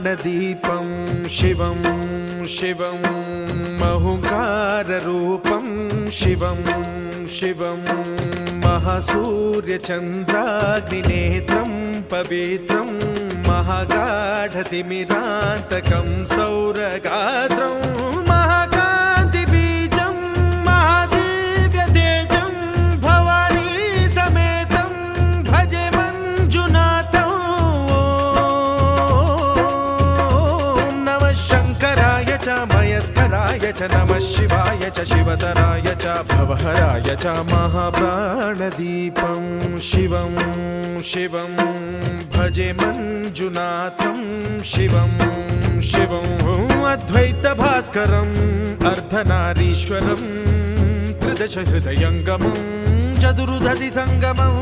महाप्राणदीपं शिवं शिवं महुकाररूपं शिवं शिवं महासूर्यचन्द्राग्निनेत्रं पवित्रं महागाढतिमिरान्तकं सौरगात्रं महाकान्तिबीजं महादिव्यतेजं भवानी समेतं भजे मञ्जुनाथं। ॐ नमः शङ्कराय च मयस्कराय च नमः शिवाय च शिवतराय च भवहराय च महाप्राणदीपं शिवं शिवं भजे मञ्जुनाथं शिवं शिवं अद्वैतभास्करम् अर्धनारीश्वरं त्रिदश हृदयङ्गमं चतुर्दधि सङ्गमम्